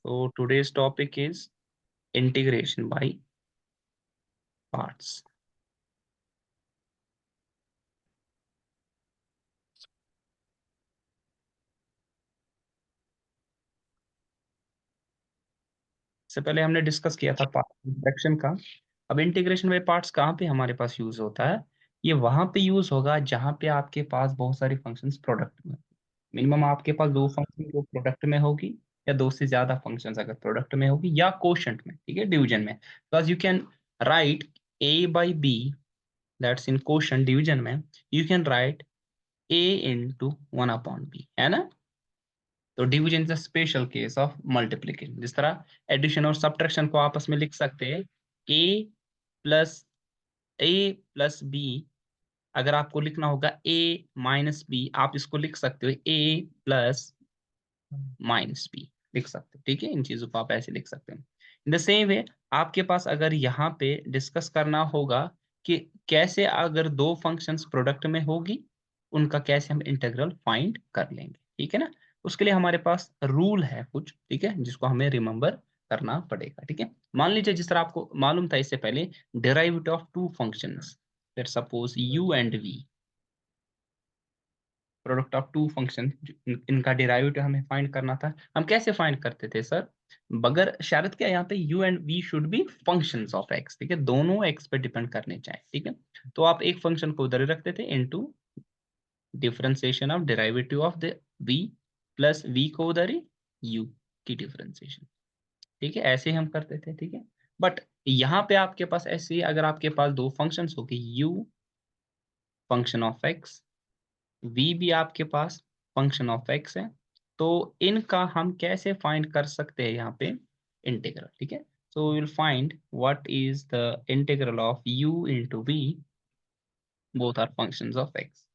So today's topic is integration by parts. इससे पहले हमने डिस्कस किया था पार्ट इंटरेक्शन का। अब इंटीग्रेशन बाय पार्ट्स कहाँ पे हमारे पास यूज होता है? ये वहां पे यूज होगा जहां पे आपके पास बहुत सारी फंक्शंस प्रोडक्ट में, मिनिमम आपके पास दो फंक्शन जो प्रोडक्ट में होगी, या दो से ज्यादा फंक्शंस अगर प्रोडक्ट में होगी, या कोशंट में, ठीक है, डिवीजन में। Because you can write a by B, that's in quotient division में। You can write a into one upon B, है ना? तो division is a special case of multiplication. जिस तरह एडिशन और सब्ट्रैक्शन को आपस में लिख सकते हैं, प्लस ए प्लस बी। अगर आपको लिखना होगा a माइनस बी, आप इसको लिख सकते हो a प्लस माइनस बी, लिख सकते हो। ठीक है, इन चीजों को आप ऐसे लिख सकते हैं। इन द सेम वे आपके पास अगर यहाँ पे डिस्कस करना होगा कि कैसे अगर दो फंक्शंस प्रोडक्ट में होगी, उनका कैसे हम इंटीग्रल फाइंड कर लेंगे, ठीक है ना? उसके लिए हमारे पास रूल है कुछ, ठीक है, जिसको हमें रिमेंबर करना पड़ेगा। ठीक है, मान लीजिए जिस तरह आपको मालूम था इससे पहले, derivative of two functions, let's suppose u and v, product of two function, इनका डेरिवेटिव हमें फाइंड करना था। हम कैसे फाइंड करते थे सर? बगैर शर्त क्या, यहाँ पे u and v should be functions of x, ठीक है, दोनों x पे डिपेंड करने चाहिए। ठीक है, तो आप एक फंक्शन को उधर ही रखते थे into differentiation of derivative of the v, plus v को उधर ही u की डिफरेंशिएशन। ठीक है, ऐसे ही हम करते थे। ठीक है, बट यहाँ पे आपके पास ऐसे ही, अगर आपके पास दो फंक्शंस होगी, u function of x, v भी आपके पास फंक्शन ऑफ x है, तो इनका हम कैसे फाइंड कर सकते हैं यहाँ पे इंटीग्रल? ठीक है, so will find what is the integral of u into v, both are functions of x।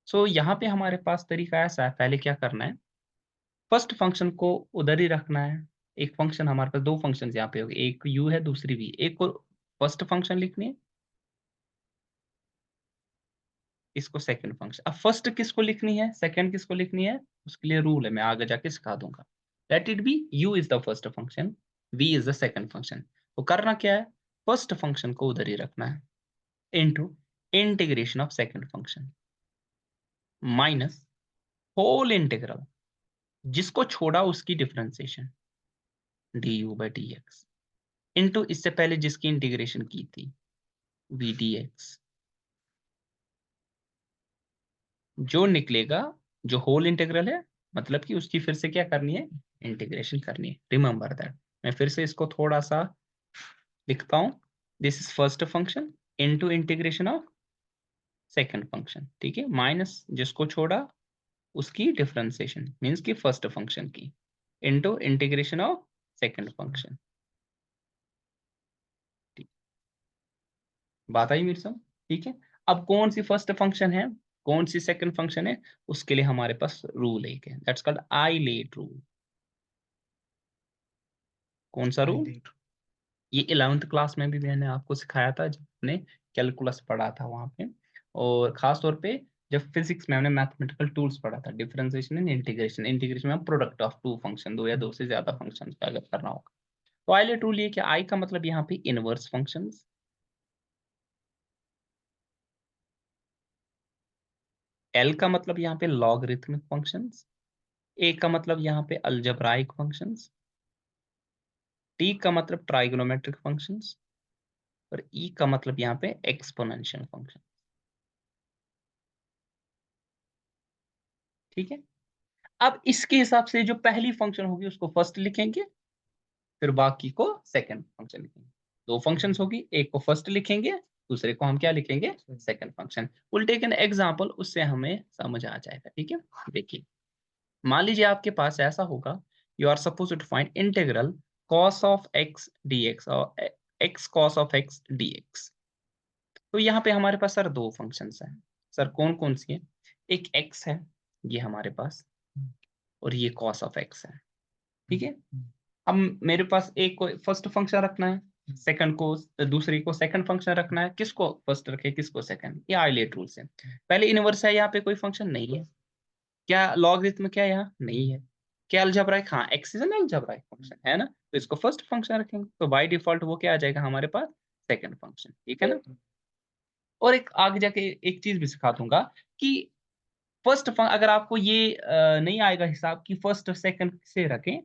सो यहाँ पे हमारे पास तरीका ऐसा है, पहले क्या करना है, फर्स्ट फंक्शन को उधर ही रखना है। एक फंक्शन, हमारे पास दो फंक्शन यहाँ पे होगी, एक u है दूसरी v, एक को फर्स्ट फंक्शन लिखनी है, इसको सेकंड फंक्शन। अब फर्स्ट किसको लिखनी है, सेकंड किसको लिखनी है, उसके लिए रूल है, मैं आगे जाके सिखा दूंगा। Let it be u is the first function, v is the second function. तो करना क्या है, फर्स्ट फंक्शन को उधर ही रखना है, into integration of second function minus whole integral, जिसको छोड़ा उसकी differentiation du by dx, into इससे पहले जिसकी इंटीग्रेशन की थी v dx। जो निकलेगा, जो होल इंटीग्रल है, मतलब कि उसकी फिर से क्या करनी है, इंटीग्रेशन करनी है। Remember that. मैं फिर से इसको थोड़ा सा लिखता हूं, this is first function into integration of second function, ठीक है, माइनस जिसको छोड़ा उसकी डिफरेंशिएशन, मींस की फर्स्ट फंक्शन की, into integration of second function. बात आई मेरे साथ? ठीक है, अब कौन सी फर्स्ट फंक्शन है, कौन सी सेकंड फंक्शन है, उसके लिए हमारे पास रूल एक है, दैट्स कॉल्ड आइलेट रूल। कौन सा रूल? ये 11th क्लास में भी मैंने आपको सिखाया था, जब हमने कैलकुलस पढ़ा था वहां पे, और खास तौर पे जब फिजिक्स में हमने मैथमेटिकल टूल्स पढ़ा था, डिफरेंशिएशन एंड इंटीग्रेशन। इंटीग्रेशन में प्रोडक्ट ऑफ टू फंक्शन, दो या दो से ज्यादा फंक्शन का अगर करना होगा, तो आइलेट रूल ये कि आई का मतलब यहाँ पे इनवर्स फंक्शंस, एल का मतलब यहाँ पे लॉगरिथमिक फंक्शंस, ए का मतलब यहाँ पे अलजेब्राइक फंक्शंस, टी का मतलब ट्राइगोनोमेट्रिक फंक्शंस, और ई का मतलब यहाँ पे एक्सपोनेंशियल फंक्शन। ठीक है, अब इसके हिसाब से जो पहली फंक्शन होगी उसको फर्स्ट लिखेंगे, फिर बाकी को सेकंड फंक्शन लिखेंगे। दो फंक्शंस होगी, एक को फर्स्ट लिखेंगे, दूसरे को हम क्या लिखेंगे, second function. Will take an example, उससे हमें समझ आ जाएगा। ठीक है, देखिए, मान लीजिए आपके पास ऐसा होगा, you are suppose to find integral cos of x dx और x cos of x dx। तो यहाँ पे हमारे पास सर दो फंक्शंस हैं। सर कौन कौन सी है? एक x है, ये हमारे पास, और ये cos ऑफ x है। ठीक है, अब मेरे पास एक को फर्स्ट फंक्शन रखना है, सेकंड को, दूसरी को सेकंड फंक्शन रखना है, किसको फर्स्ट रखे किसको सेकंड, ये आइलेट रूल से। पहले इनवर्स है, यहाँ पे कोई फंक्शन नहीं है, क्या लॉगरिथम क्या यहाँ नहीं है, क्या अलजेब्राइक, हाँ x is an algebraic function है ना, तो इसको फर्स्ट फंक्शन रखेंगे, तो बाय डिफॉल्ट वो क्या आ जाएगा हमारे पास, सेकंड फंक्शन, ठीक है ना। और एक आगे जाके एक चीज भी सिखा दूंगा कि अगर आपको ये नहीं आएगा हिसाब कि फर्स्ट और सेकंड से रखें,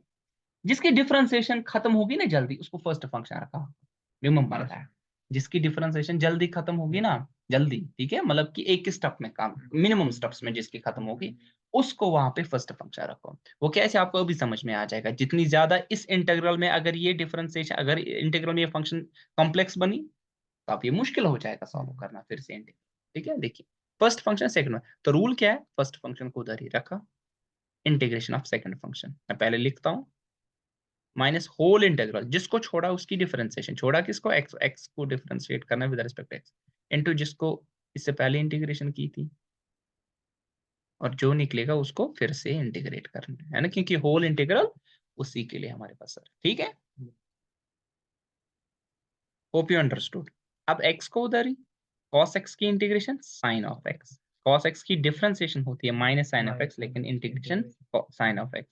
जिसकी डिफरेंशिएशन खत्म होगी ना जल्दी, उसको फर्स्ट फंक्शन रखा, रिमेंबर दैट। जिसकी डिफरेंशिएशन जल्दी खत्म होगी ना, जल्दी, ठीक है, मतलब कि एक स्टेप में काम, मिनिमम स्टेप्स में जिसकी खत्म होगी, उसको वहां पे फर्स्ट फंक्शन रखो। वो कैसे आपको अभी समझ में आ जाएगा, जितनी ज्यादा इस इंटीग्रल में अगर ये डिफरेंशिएशन, अगर इंटीग्रल में ये फंक्शन कॉम्प्लेक्स बनी, तो अब ये मुश्किल हो जाएगा सॉल्व करना फिर से इंटीग्रल, ठीक है। देखिए फर्स्ट फंक्शन सेकंड में, तो रूल क्या है, फर्स्ट फंक्शन को उधर ही रखा, इंटीग्रेशन ऑफ सेकंड फंक्शन मैं पहले लिखता हूँ, माइनस होल इंटीग्रल, जिसको छोड़ा उसकी डिफरेंशिएशन, छोड़ा किसको, एक्स, एक्स को डिफरेंशिएट करना विद रिस्पेक्ट एक्स, इनटू जिसको इससे पहले इंटीग्रेशन की थी, और जो निकलेगा उसको फिर से इंटीग्रेट करना है ना, क्योंकि होल इंटीग्रल उसी के लिए हमारे पास सर, ठीक है। Hope you understood. अब एक्स को उधर ही, cos x की integration sine of x, cos x की डिफरेंशिएशन होती है माइनस साइन ऑफ एक्स, लेकिन integration sine of x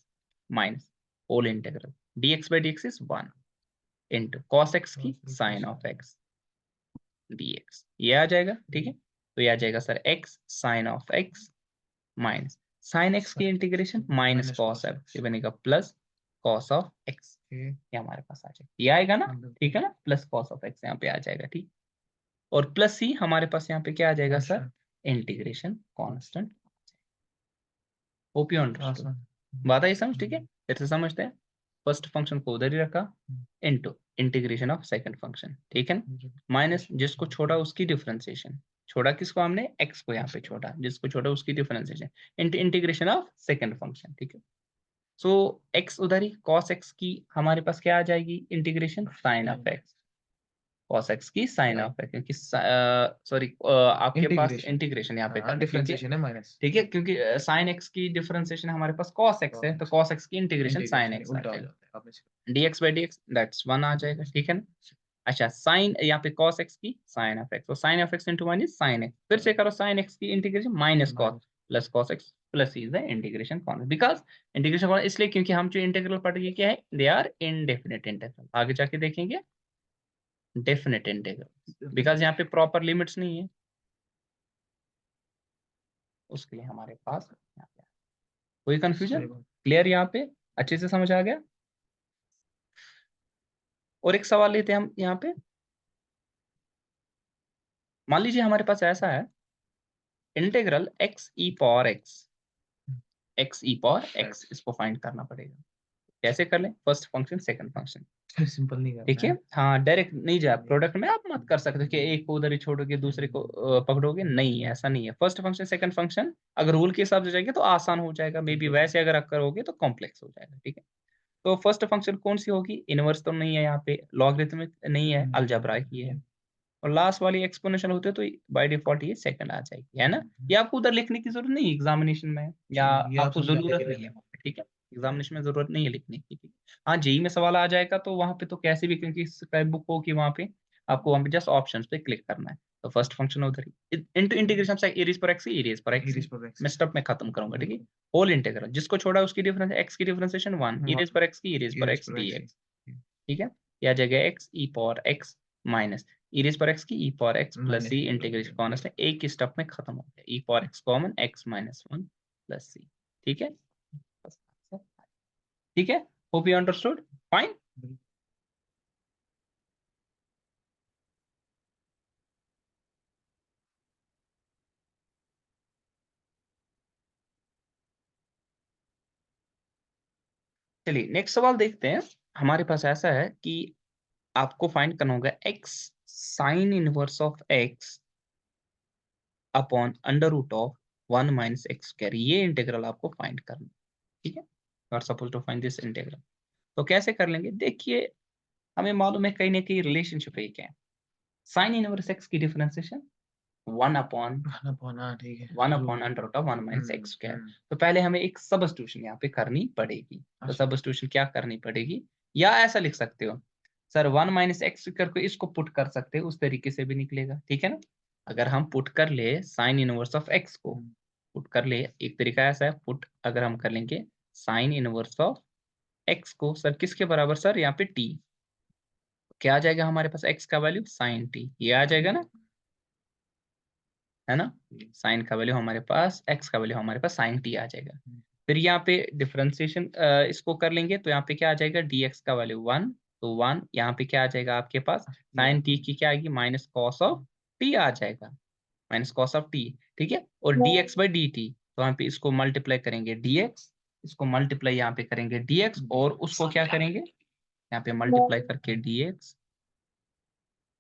minus whole integral dx by dx is 1 into cos x की साइन ऑफ एक्स dx, ये आ जाएगा, ठीक है। तो ये आ जाएगा sir x sine of x minus sine x की इंटीग्रेशन माइनस cos x, ये बनेगा प्लस cos ऑफ x, ये हमारे पास आ जाएगा, ये आएगा ना, ठीक है ना, प्लस cos ऑफ x यहाँ पे आ जाएगा, ठीक। और प्लस ही हमारे पास यहाँ पे क्या आ जाएगा sir, integration constant. Hope you understood, बात आई समझ, ठीक है। फिर से समझते हैं, फर्स्ट फंक्शन को उधर ही रखा, into integration of second function, ठीक है ना, माइनस जिसको छोड़ा उसकी डिफरेंशिएशन, छोड़ा किसको हमने, एक्स को यहाँ पे छोड़ा, जिसको छोड़ा उसकी differentiation, into integration of second function, ठीक है। सो एक्स उधर ही, cos x की हमारे पास क्या आ जाएगी, integration sine of x, cos x की साइन ऑफ है, क्योंकि सॉरी आपके पास इंटीग्रेशन यहाँ पे डिफरेंशिएशन है माइनस, ठीक है, क्योंकि साइन x की डिफरेंशिएशन हमारे पास cos x है, तो cos x की इंटीग्रेशन साइन x उल्टा हो जाता है, dx by dx दैट्स 1 आ जाएगा, ठीक है ना। अच्छा साइन यहाँ पे cos x की साइन ऑफ x, तो sine of x into 1 is sine x, फिर से करो साइन x की integration minus cos plus cos x plus is the integration constant, because integration constant इसलिए क्योंकि हम जो इंटीग्रल पढ़ गए क्या है, दे आर इनडेफिनेट इंटीग्रल, आगे जाके देखेंगे डेफिनेट इंटीग्रल, बिकॉज यहाँ पे प्रॉपर लिमिट्स नहीं है, उसके लिए हमारे पास यहाँ पे कोई कंफ्यूजन, क्लियर यहाँ पे, अच्छे से समझ आ गया। और एक सवाल लेते हैं हम यहाँ पे, मान लीजिए हमारे पास ऐसा है, integral x e power x, x e power x, इसको फाइंड करना पड़ेगा, कैसे कर लें, first function second function, simple नहीं करना, देखिए हाँ डायरेक्ट नहीं जाए, प्रोडक्ट में आप मत कर सकते कि एक को उधर ही छोड़ोगे दूसरे को पकड़ोगे, नहीं ऐसा नहीं है, फर्स्ट फंक्शन सेकंड फंक्शन अगर रूल के हिसाब से जाएंगे तो आसान हो जाएगा, मे बी वैसे अगर आप करोगे तो कॉम्प्लेक्स हो जाएगा, ठीक है। तो फर्स्ट फंक्शन कौन सी होगी, इनवर्स तो नहीं है यहाँ पे, लॉगरिथमिक नहीं है, अलजेब्राइक ही है, और लास्ट वाली एक्सपोनेंशियल होते तो बाय डिफॉल्ट ये सेकंड आ जाएगी, है ना। ये आपको उधर लिखने की जरूरत नहीं एग्जामिनेशन में, या आपको जरूरत नहीं है वहाँ पे, ठीक है, एग्जामिनेशन में जरूरत नहीं है लिखने की, ठीक है। हाँ जेई में सवाल आ जाएगा तो वहां पे तो कैसे भी, क्योंकि स्क्रैप बुक हो कि वहां पे आपको वहां पे जस्ट ऑप्शंस पे क्लिक करना है, तो फर्स्ट फंक्शन उधर ही इनटू इंटीग्रेशन से एरीज पर एक्स, एरीज पर एक्स मैं स्टेप में खत्म करूंगा, ठीक है। होल इंटीग्रल जिसको छोड़ा उसकी डिफरेंस, एक्स की डिफरेंशिएशन 1, एरीज पर एक्स की एरीज पर एक्स डीएक्स, ठीक है। यह जगह x e power x minus e raise पर एक्स की e power x plus C, integration constant एक ही स्टेप में खत्म हो गया, e power x common x minus 1 plus C, ठीक है, ठीक है। Hope you understood, fine. चलिए नेक्स्ट सवाल देखते हैं, हमारे पास ऐसा है कि आपको फाइंड करना होगा x sine inverse of x upon under root of 1 minus x square, ये इंटीग्रल आपको फाइंड करना है, ठीक है। You are suppose to find this integral, तो कैसे कर लेंगे, देखिए हमें मालूम है कहीं ना कहीं रिलेशनशिप है, क्या है, साइन इनवर्स एक्स की differentiation 1 upon under root of 1 minus x square, तो पहले हमें एक सबस्टिट्यूशन यहाँ पे करनी पड़ेगी, तो सबस्टिट्यूशन क्या करनी पड़ेगी, या ऐसा लिख सकते हो सर 1 माइनस एक्स करके इसको पुट कर सकते हो, उस तरीके से भी निकलेगा, ठीक है ना। अगर हम पुट कर ले साइन इनवर्स ऑफ एक्स को पुट कर ले, एक तरीका ऐसा है पुट, अगर हम कर लेंगे साइन इनवर्स ऑफ एक्स को सर किसके बराबर सर, यहाँ पे टी, क्या आ जाएगा हमारे पास एक्स का वैल्यू साइन टी, ये आ जाएगा ना, है ना, साइन का वैल्यू हमारे पास, एक्स का वैल्यू हमारे पास साइन टी आ जाएगा। फिर यहाँ पे डिफरेंशिएशन इसको कर लेंगे तो यहाँ पे क्या आ जाएगा, डी एक्स का वैल्यू 1, तो 1 यहाँ पे क्या आ जाएगा आपके पास, साइन टी की क्या आएगी माइनस कॉस ऑफ टी आ जाएगा, माइनस कॉस ऑफ टी, ठीक है। और D x by D T, तो यहाँ पे इसको मल्टीप्लाई करेंगे डी एक्स, इसको मल्टीप्लाई यहाँ पे करेंगे डी एक्स, और उसको क्या करेंगे यहाँ पे मल्टीप्लाई करके डी एक्स,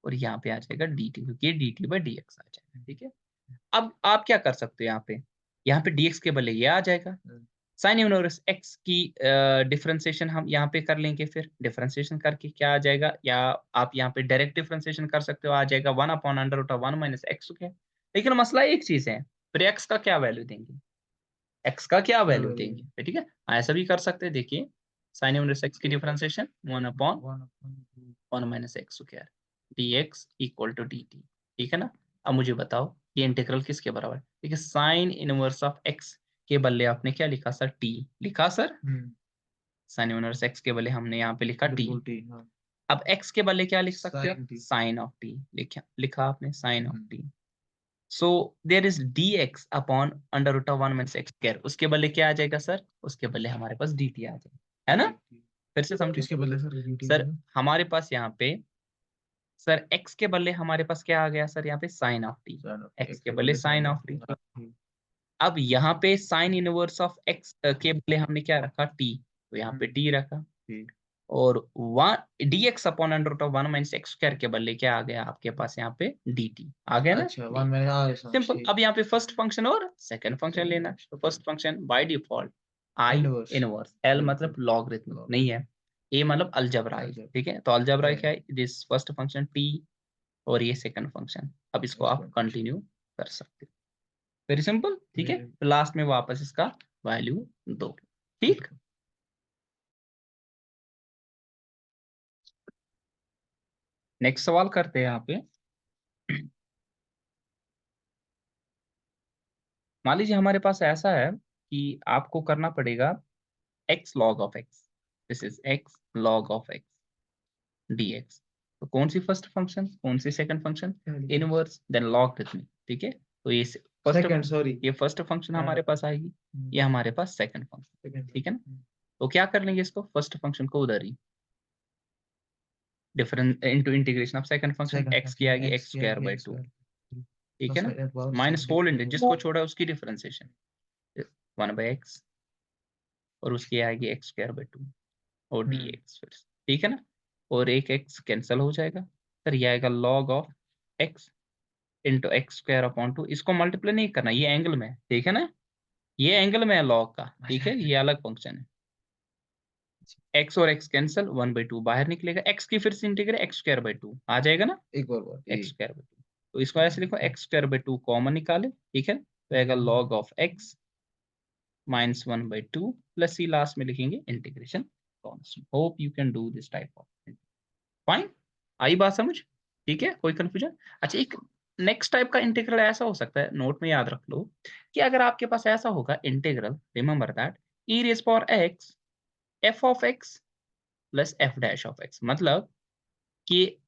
और यहाँ पे आ जाएगा डी टी, क्योंकि D T by D x आ जाएगा, ठीक है। अब आप क्या कर सकते हो यहाँ पे dx के बदले ये आ जाएगा, साइन इनवर्स x की डिफरेंशिएशन हम यहाँ पे कर लेंगे, फिर डिफरेंशिएशन करके क्या आ जाएगा, या आप यहाँ पे डायरेक्ट डिफरेंशिएशन कर सकते हो, आ जाएगा 1/√1 माइनस एक्स स्क्वायर। लेकिन मसला एक चीज है, फिर x का क्या वैल्यू देंगे, x का क्या वैल्यू देंगे, ठीक है, ऐसा भी कर सकते हैं। देखिए साइन इनवर्स x की differentiation 1/1 minus x square dx equal to dt, ठीक है ना। अब मुझे बताओ ये इंटीग्रल किसके बराबर है, देखिए साइन इनवर्स ऑफ x के बदले आपने क्या लिखा सर, t लिखा सर, साइन इनवर्स x के बदले हमने यहाँ पे लिखा t, अब x के बदले क्या लिख सकते हो, साइन ऑफ t लिखा, लिखा आपने sine of t, so there is dx upon √1 minus x square, उसके बदले क्या आ जाएगा सर, उसके बदले हमारे पास dt आ जाएगा, है ना। फिर से समझो, किसके बदले सर, सर हमारे पास यहाँ पे सर x के बदले हमारे पास क्या आ गया सर, यहाँ पे साइन ऑफ टी, x के बदले साइन ऑफ टी। अब यहाँ पे साइन इनवर्स ऑफ x के बदले हमने क्या रखा t, तो यहाँ पे t रखा, और one D x upon √1 minus x square के बदले क्या आ गया आपके पास यहाँ पे dt आ गया ना। अच्छा, वन मैंने सिंपल। अब यहाँ पे फर्स्ट फंक्शन और सेकंड फंक्शन लेना, तो first function by default I inverse, L मतलब लॉगरिथम नहीं है, ए मतलब अलजेब्रा है, ठीक है, तो अलजेब्रा क्या है, दिस फर्स्ट फंक्शन टी, और ये सेकंड फंक्शन, अब इसको आप कंटिन्यू कर सकते हो, वेरी सिंपल, ठीक है। तो लास्ट में वापस इसका वैल्यू दो, ठीक। नेक्स्ट सवाल करते हैं यहाँ पे, मान लीजिए हमारे पास ऐसा है कि आपको करना पड़ेगा x log of x, this is x log of x dx, तो कौन सी फर्स्ट फंक्शन, कौन सी second function, inverse then logarithmic, ठीक है। तो ये फर्स्ट, सॉरी ये फर्स्ट फंक्शन हमारे पास आएगी, ये हमारे पास सेकंड फंक्शन, ठीक है ना। तो क्या कर लेंगे इसको, फर्स्ट फंक्शन को उधर ही different into integration of second function, x की आएगी x स्क्वायर बाय 2, ठीक है ना, माइनस होल इंटू जिसको छोड़ा उसकी डिफरेंशिएशन 1/x, और उसकी आएगी x स्क्वायर बाय 2 और dx, फिर ठीक है ना, और एक x कैंसिल हो जाएगा, फिर ये आएगा log of x into x square upon 2, इसको मल्टीप्लाई नहीं करना, ये एंगल में है, ठीक है ना, ये एंगल में है log का, ठीक है, ये अलग फंक्शन है, x और x कैंसिल 1/2 बाहर निकलेगा, x की फिर से इंटीग्रेट x स्क्वायर बाय 2 आ जाएगा ना, एक बार x स्क्वायर बाय 2, तो इसको ऐसे लिखो x स्क्वायर बाय 2 कॉमन निकाले, ठीक है, तो आएगा log of x minus 1/2 plus C last में लिखेंगे integration constant. Hope you can do this type of, fine, I बात समझ, ठीक है, कोई कंफ्यूजन। अच्छा, एक नेक्स्ट टाइप का इंटीग्रल ऐसा हो सकता है, नोट में याद रख लो, कि अगर आपके पास ऐसा होगा integral, remember that e raise power x f of x plus f dash of x, मतलब कि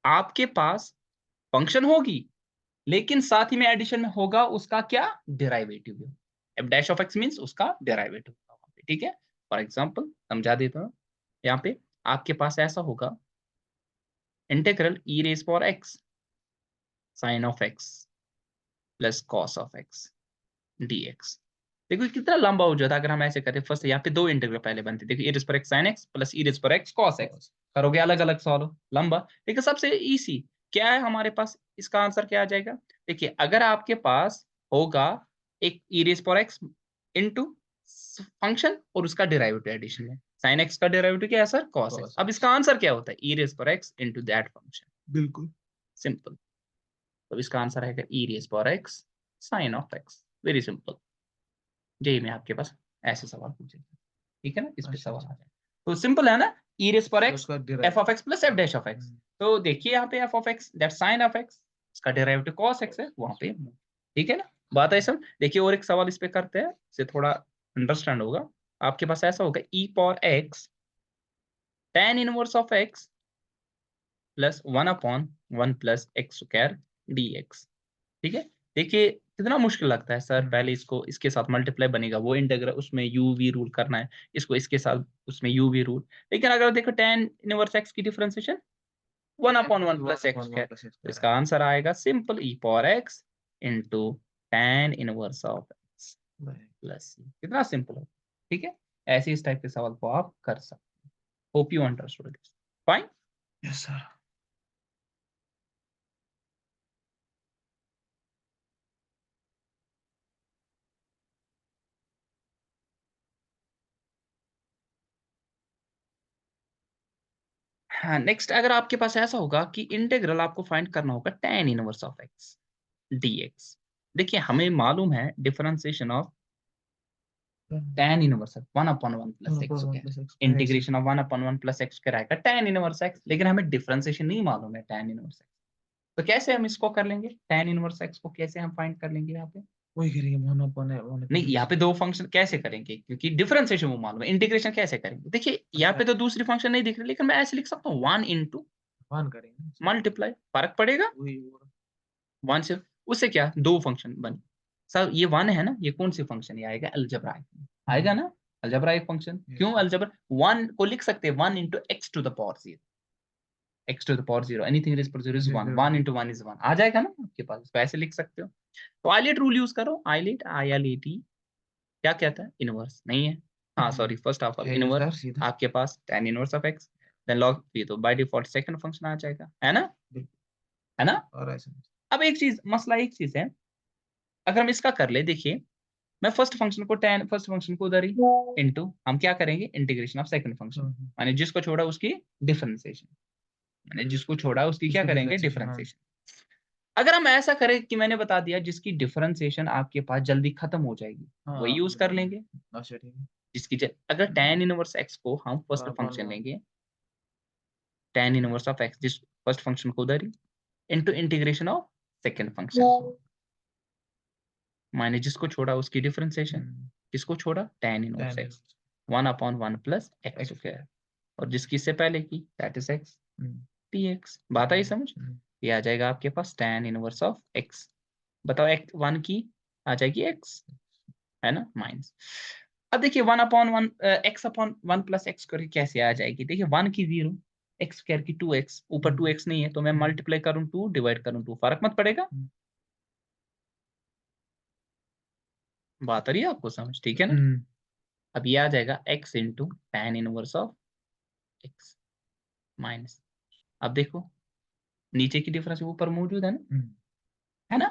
आपके पास फंक्शन होगी, लेकिन साथ ही में एडिशन में होगा उसका क्या, derivative, f dash of x means उसका डेरिवेटिव, ठीक है। फॉर एग्जांपल समझा देता हूं, यहाँ पे आपके पास ऐसा होगा integral e raise power x sine of x plus cos of x dx, देखो कितना लंबा हो जाता अगर हम ऐसे करते, फर्स्ट यहाँ पे दो इंटीग्रल पहले बनते, देखो e रेज पर x sin x plus e raise पर x cos x, करोगे अलग अलग सॉल्व लंबा, लेकिन सबसे इजी क्या है हमारे पास, इसका आंसर क्या आ जाएगा, देखिए अगर आपके पास होगा एक e रेज पर x इनटू फंक्शन और उसका डेरिवेटिव एडिशन में, sin x का डेरिवेटिव क्या है सर, cos x, अब इसका आंसर क्या होता है, e रेज पर x इनटू दैट फंक्शन, बिल्कुल सिंपल, तो इसका आंसर आएगा e रेज पर x sin of x, very simple. JEE में आपके पास ऐसे सवाल पूछे, ठीक है ना, इस पे सवाल आ जाए तो सिंपल है ना, e रेज पर x f of x plus f dash of x, तो देखिए यहाँ पे f of x that sine of x, इसका डेरिवेटिव cos x है वहां पे, ठीक है ना, बात है सब। देखिए और एक सवाल इस पे करते हैं, इससे थोड़ा अंडरस्टैंड होगा, आपके पास ऐसा होगा e power x tan inverse of x plus 1/1 plus x square dx। ठीक है, देखिए कितना मुश्किल लगता है सर, पहले इसको इसके साथ मल्टीप्लाई बनेगा, वो इंटीग्रल उसमें यू वी रूल करना है, इसको इसके साथ उसमें यू वी रूल। लेकिन अगर देखो tan इनवर्स x की डिफरेंशिएशन 1/1 प्लस एक्स स्क्वायर, तो इसका आंसर आएगा simple e power x into tan inverse of x plus c। कितना सिंपल है, ठीक है। ऐसे इस टाइप के सवाल को आप कर सकते हैं। Hope you understood this. Fine. Yes sir. हाँ, नेक्स्ट अगर आपके पास ऐसा होगा कि इंटीग्रल आपको फाइंड करना होगा tan inverse of x dx। देखिए हमें मालूम है differentiation of tan inverse 1/1 plus x square, integration of 1/1 plus x square आएगा tan इनवर्स x, लेकिन हमें डिफरेंशिएशन नहीं मालूम है tan इनवर्स x। तो कैसे हम इसको कर लेंगे, tan इनवर्स x को कैसे हम फाइंड कर लेंगे यहाँ पे? वही करेंगे 1/1 नहीं, यहाँ पे दो फंक्शन कैसे करेंगे, क्योंकि डिफरेंशिएशन वो मालूम है, इंटीग्रेशन कैसे करेंगे? देखिए यहाँ पे तो दूसरी फंक्शन नहीं दिख रही, लेकिन मैं ऐसे लिख सकता हूँ 1 इंटू 1 करेंगे मल्टीप्लाई, फर्क पड़ेगा वही 1 से, उससे क्या दो फंक्शन बने। सर ये 1 है ना, ये कौन सी फंक्शन, ये आएगा अलजेब्राइक, आएगा ना अलजेब्राइक फंक्शन। क्यों अलजेब्रा, 1 को लिख सकते हैं 1 into x to the power 0, x to the power 0, anything raise पर 0 इज 1, 1 इंटू 1 इज 1, आ जाएगा ना आपके पास, इसको ऐसे लिख सकते हो। तो आइलेट रूल यूज करो, आइलेट ILET क्या कहता है, इनवर्स नहीं है, हाँ sorry first of all inverse आपके पास tan inverse of x, then log, ये तो बाय डिफॉल्ट सेकंड फंक्शन आ जाएगा, है ना। और ऐसा अब एक चीज, मसला एक चीज है, अगर हम इसका कर ले, देखिए मैं फर्स्ट फंक्शन को tan, फर्स्ट फंक्शन को उधर ही इनटू हम क्या करेंगे इंटीग्रेशन ऑफ सेकंड फंक्शन, माने जिसको छोड़ा उसकी डिफरेंशिएशन, माने जिसको छोड़ा उसकी क्या करेंगे डिफरेंशिएशन। अगर हम ऐसा करें कि मैंने बता दिया जिसकी डिफरेंशिएशन आपके पास जल्दी खत्म हो जाएगी, वही यूज कर लेंगे। अच्छा ठीक है जिसकी अगर tan इनवर्स x को हम फर्स्ट फंक्शन लेंगे, tan इनवर्स ऑफ x, जिस फर्स्ट फंक्शन को उधर ही into integration of second function, माने जिसको छोड़ा उसकी डिफरेंशिएशन, किसको छोड़ा tan inverse x 1/1 plus x square, और जिसकी इससे पहले की दैट इज x dx। बात आई समझ, ये आ जाएगा आपके पास tan इनवर्स ऑफ x, बताओ x 1 की आ जाएगी x, है ना माइनस। अब देखिए 1/1 x/1 प्लस एक्स स्क्वायर कैसे आ जाएगी, देखिए 1 की 0, एक्स स्क्वायर की 2x, ऊपर 2x नहीं है तो मैं मल्टीप्लाई करूं 2 डिवाइड करूं 2, फर्क मत पड़ेगा। बात आ रही है आपको समझ, ठीक है ना। अब ये आ जाएगा x into tan inverse of x minus, अब देखो नीचे की डिफरेंस ऊपर मौजूद है ना,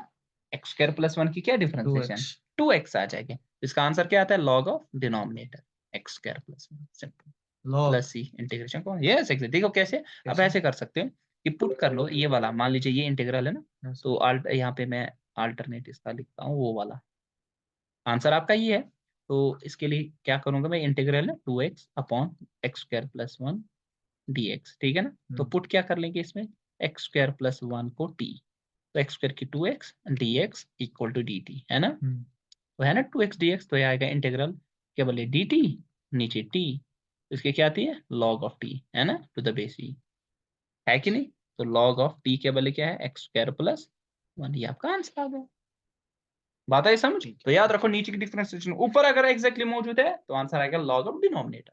एक्स स्क्वायर प्लस 1 की क्या डिफरेंशिएशन 2x आ जाएगी, इसका आंसर क्या आता है log of denominator x square plus 1 simple plus C integration को, यस एग्जैक्ट। देखो कैसे, अब ऐसे कर सकते हो कि पुट कर लो ये वाला, मान लीजिए ये इंटीग्रल है ना, तो आल्ट यहाँ पे मैं अल्टरनेट इसका लिखता हूँ, वो वाला आंसर आपका ये है। तो इसके लिए क्या करूंगा मैं, इंटीग्रल है 2x upon x square plus 1 dx, ठीक है ना। तो पुट क्या कर लेंगे इसमें, एक्स स्क्वायर प्लस 1 को t, तो एक्स स्क्वायर की 2x dx equal to dt, है ना। तो है ना 2x dx, तो ये आएगा इंटीग्रल क्या बोले dt, नीचे t, तो इसके क्या आती है log ऑफ t, है ना, टू द बेस e, है कि नहीं। तो log ऑफ t के बदले क्या है एक्स स्क्वायर प्लस 1, ये आपका आंसर आ गया। बात है समझ, तो याद रखो नीचे की डिफरेंशिएशन ऊपर अगर एग्जैक्टली मौजूद है तो आंसर आएगा log ऑफ डिनोमिनेटर।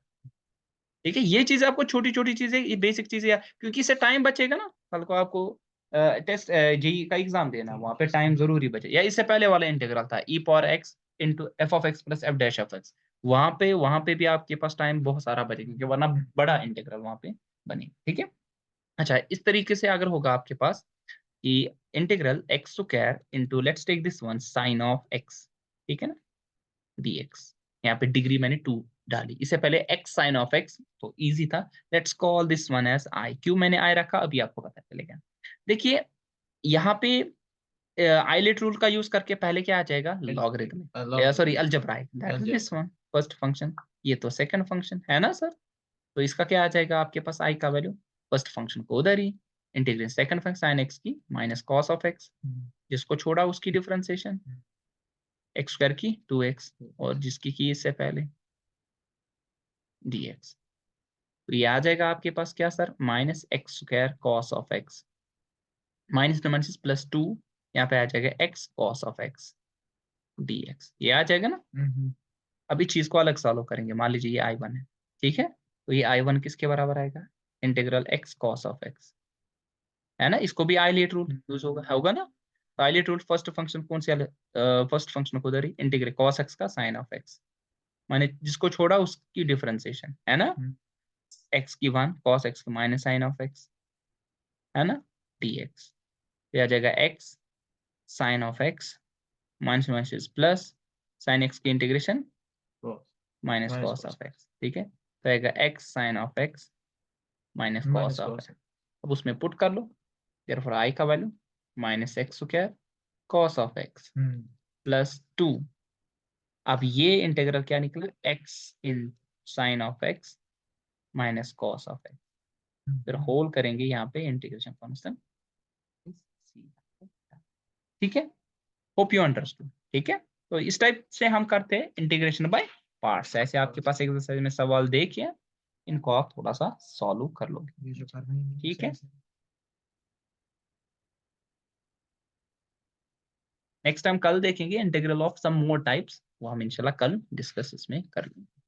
ठीक है, ये चीजें आपको छोटी छोटी चीजें, ये बेसिक चीजें, क्योंकि इससे टाइम बचेगा ना, कल को आपको टेस्ट जेई का एग्जाम देना, वहां पे टाइम जरूरी बचे। या इससे पहले वाला इंटीग्रल था e power x into F of x plus F dash of x, वहां पे भी आपके पास टाइम बहुत सारा बचेगा, क्योंकि वरना बड़ा इंटीग्रल वहां पे बने, ठीक है। अच्छा, इस तरीके से अगर होगा आपके पास कि integral x square into let's take this one sine of x, ठीक है ना, dx, यहाँ पे डिग्री मैंने 2 डाली, इससे पहले x साइन ऑफ x तो इजी था, let's call this one as i, क्यों मैंने i रखा अभी आपको पता चलेगा। देखिए यहाँ पे आइलेट रूल का यूज करके पहले क्या आ जाएगा logarithm, sorry algebraic, that is this one first function, ये तो सेकंड फंक्शन है ना सर। तो इसका क्या आ जाएगा आपके पास i का वैल्यू, फर्स्ट फंक्शन को उधर ही integration second function sine x की माइनस कॉस ऑफ x, जिसको छोड़ा उसकी डिफरेंशिएशन एक्स स्क्वायर की 2x, और जिसकी की इससे पहले dx। तो ये आ जाएगा आपके पास क्या sir, minus x square cos of x, minus minus plus 2, यहाँ पे आ जाएगा x cos of x dx। ये आ जाएगा ना। हम्म। अभी चीज को अलग सॉल्व करेंगे, मान लीजिए ये आई वन है, ठीक है, तो ये आई वन किसके बराबर आएगा, integral x cos of x, है ना। इसको भी आइलेट रूल यूज होगा ना। तो आइलेट रूल फर्स्ट फंक्शन कौन से, फर्स्ट फंक्शन को उधर ही इंटीग्रेट कॉस एक्स का साइन ऑफ एक्स, माने जिसको छोड़ा उसकी डिफरेंशिएशन, है ना। एक्स की वन कॉस एक्स की माइनस साइन ऑफ एक्स, है ना, dx। ये आ जाएगा x sine of x minus minus plus sine x की integration cos minus minus cos cos of x, ठीक है। तो आएगा x sine of x minus cos minus of cos x. अब उसमें पुट कर लो, देयरफॉर आई का value minus x square cos of x plus 2। अब ये इंटीग्रल क्या निकला, x in sine of x minus cos of x, फिर होल करेंगे यहाँ पे इंटीग्रेशन कांस्टेंट, ठीक है। होप यू अंडरस्टूड, ठीक है। तो इस टाइप से हम करते हैं इंटीग्रेशन बाय पार्ट्स। ऐसे आपके पास एक्सरसाइज में सवाल देखिए, इनको आप थोड़ा सा सॉल्व कर लोगे, ये जो करना ही नहीं है ठीक है। सही से। नेक्स्ट टाइम कल देखेंगे integral of some more types, वो हम इंशाल्लाह कल डिस्कस इसमें कर लेंगे।